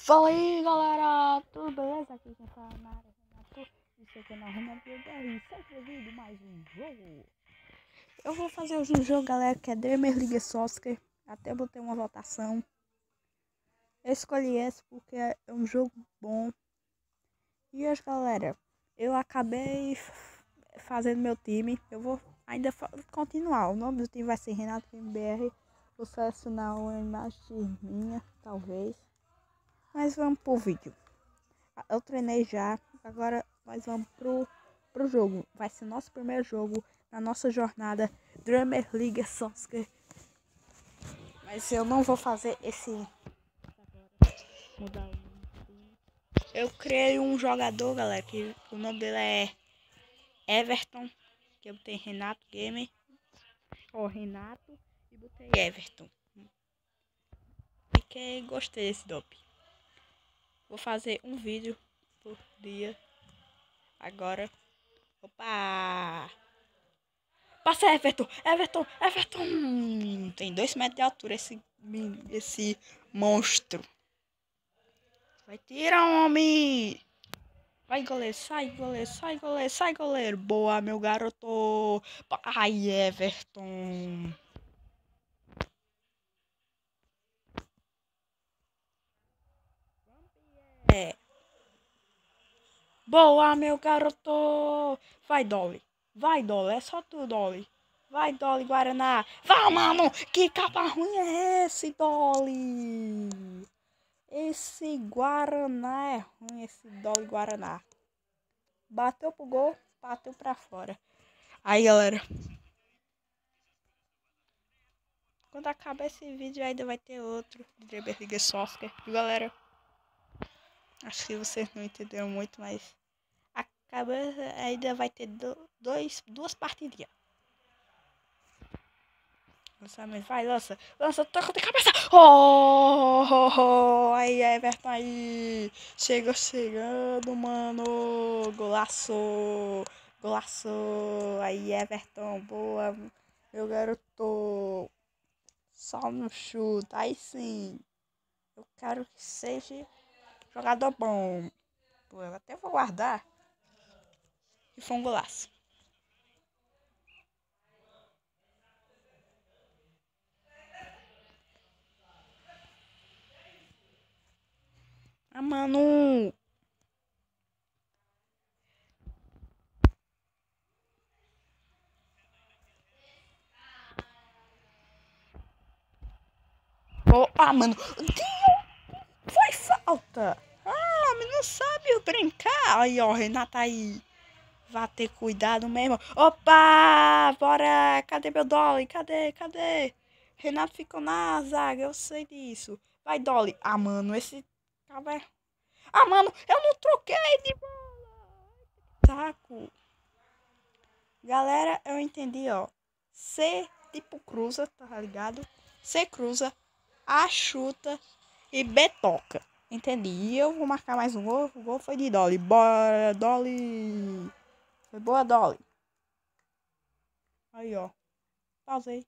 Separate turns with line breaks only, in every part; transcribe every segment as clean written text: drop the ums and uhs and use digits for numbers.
Fala aí galera, tudo beleza? Aqui quem fala na área Renato. Isso aqui é na Renato BR, sempre vídeo mais um jogo. Eu vou fazer hoje um jogo, galera, que é Dreamer League Soccer. Até botei uma votação. Eu escolhi esse porque é um jogo bom. E hoje, galera, eu acabei fazendo meu time. Eu vou ainda continuar. O nome do time vai ser Renato BR. Vou selecionar uma imagem minha, talvez. Mas vamos pro vídeo. Eu treinei já. Agora nós vamos pro jogo. Vai ser nosso primeiro jogo na nossa jornada Dreamer League Soccer. Mas eu não vou fazer esse. Mudar o nome. Eu criei um jogador, galera, que o nome dele é Everton. Que eu botei Renato Gamer. Renato e botei Everton. Fiquei, gostei desse dope. Vou fazer um vídeo por dia. Agora. Opa! Passa Everton! Everton! Everton! Tem 2 metros de altura esse monstro. Vai tirar, homem! Vai, goleiro! Sai, goleiro! Sai, goleiro! Sai, goleiro! Boa, meu garoto! Ai, Everton! É. Boa, meu garoto! Vai, Dolly! Vai, Dolly! É só tu, Dolly! Vai, Dolly Guaraná! Vai, mano! Que capa ruim é esse, Dolly? Esse Guaraná é ruim, esse Dolly Guaraná. Bateu pro gol, bateu pra fora. Aí, galera. Quando acabar esse vídeo, ainda vai ter outro de Dreamer League Soccer. E, galera, acho que vocês não entenderam muito, mas acaba, ainda vai ter duas partidinhas. Lançamento, vai, lança, toca de cabeça. Aí, Everton aí. Chegando, mano. Golaço. Golaço. Aí, Everton, boa. Meu garoto. Só no chute, aí sim. Eu quero que seja jogador bom. Pô, eu até vou guardar. E foi um golaço. Ah, mano. Oh, mano. Foi falta. Mas não sabe brincar. Aí, ó, Renata aí. Vai ter cuidado mesmo. Opa! Bora! Cadê meu Dolly? Cadê? Renato ficou na zaga, eu sei disso. Vai, Dolly. Ah, mano, esse... Ah, mano, eu não troquei de bola. Saco. Galera, eu entendi, ó. C tipo cruza, tá ligado? C cruza, A chuta e B toca. Entendi. E eu vou marcar mais um gol. O gol foi de Dolly. Bora, Dolly. Foi boa, Dolly. Aí, ó. Pausei.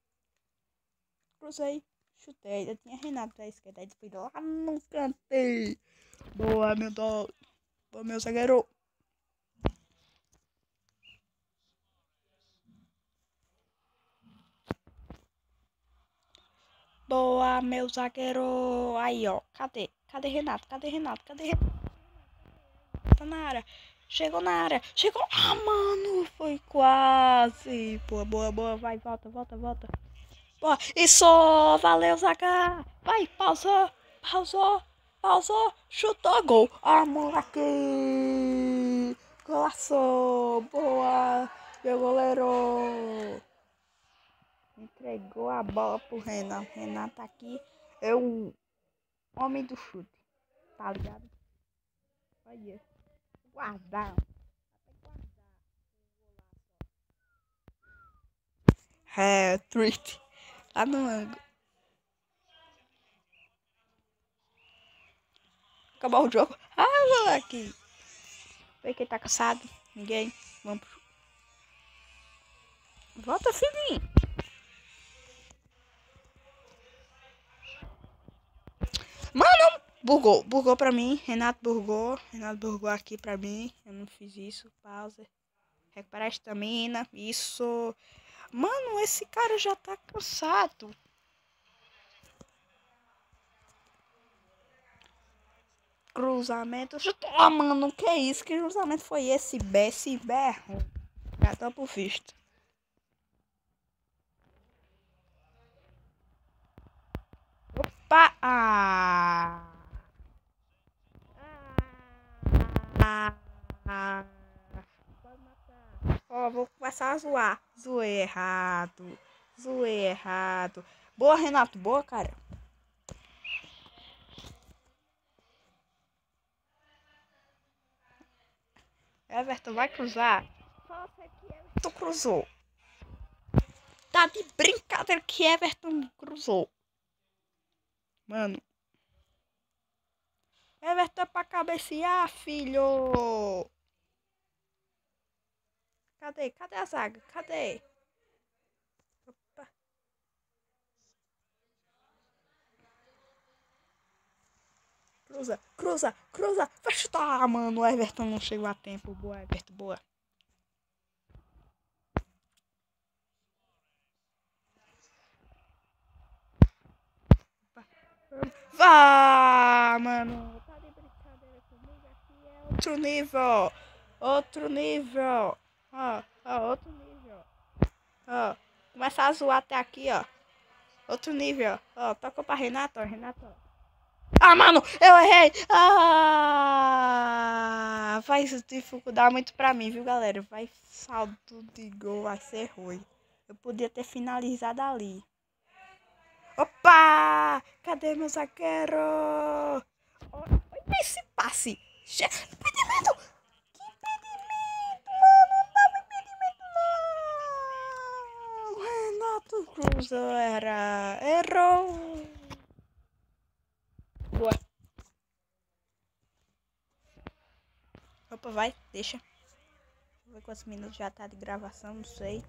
Cruzei. Chutei. Eu tinha Renato pra esquerda. Aí fui lá no canteiro. Boa, meu Dolly. Boa, meu zagueiro. Boa, meu zagueiro. Aí, ó. Cadê Renato? Cadê Renato? Tá na área. Chegou na área. Chegou. Ah, mano. Foi quase. Boa. Vai, volta. Boa. Isso. Valeu, zaga. Vai, pausou. Chutou, gol. Ah, moleque. Golaço. Boa. Meu goleiro. Entregou a bola pro Renato. Renato aqui é o homem do chute. Tá ligado? Olha. Guardar. É, treat. Lá no ângulo. Acabou o jogo. Ah, moleque. Vê quem tá cansado. Ninguém. Vamos pro... Volta, filhinho. Mano, Bugou pra mim. Renato burgou aqui pra mim. Eu não fiz isso. Pausa. Recuperar a estamina. Isso. Mano, esse cara já tá cansado. Cruzamento. Ah, mano, que é isso? Que cruzamento foi esse? Esse berro. Já tô por visto. Opa! Pode matar. Ó, vou começar a zoar. Zoei errado. Zoei errado. Boa, Renato. Boa, cara. Everton vai cruzar. Só sei que Everton cruzou. Tá de brincadeira que Everton cruzou. Mano. Everton é pra cabecear, filho. Cadê a zaga? Cadê? Opa. Cruza. Vai chutar, mano. O Everton não chegou a tempo. Boa, Everton, boa. Vá, mano. Tá de brincadeira comigo? Aqui é outro nível. Outro nível. Ó, outro nível. Ó, começar a zoar até aqui, ó. Outro nível. Ó, tocou pra Renato, ó. Renato, ó. Ah, mano, eu errei. Ah, vai dificultar muito pra mim, viu, galera? Vai saldo de gol, vai ser ruim. Eu podia ter finalizado ali. Opa! Cadê meu zagueiro? Olha esse passe. Impedimento! Que impedimento, mano! Não dava impedimento, não! Renato Cruzou era... Errou! Boa. Opa, vai, deixa. Deixa eu ver quantos minutos já tá de gravação, não sei.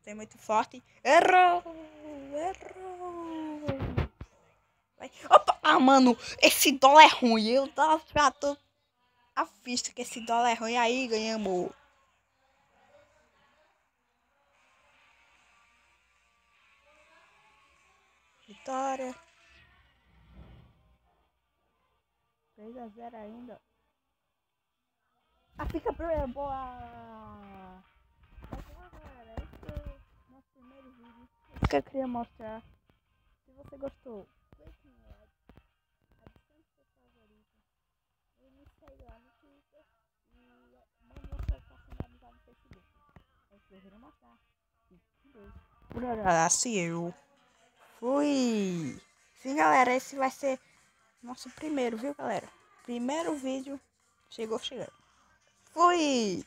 Tem muito forte. Errou! Vai. Opa! Ah, mano, esse dólar é ruim. Eu já tô à vista que esse dólar é ruim. Aí ganhamos. Vitória. 3-0 ainda. Fica boa. Mas galera, esse é o nosso primeiro vídeo. Isso que eu queria mostrar. Se você gostou, clique no like, adicione seu favorito, e me segue lá no Twitter e mande uma solicitação de amizade no Facebook. É isso que eu queria mostrar. Por hora, assim eu fui. Sim, galera, esse vai ser nosso primeiro, viu, galera? Primeiro vídeo. Chegando. Fui!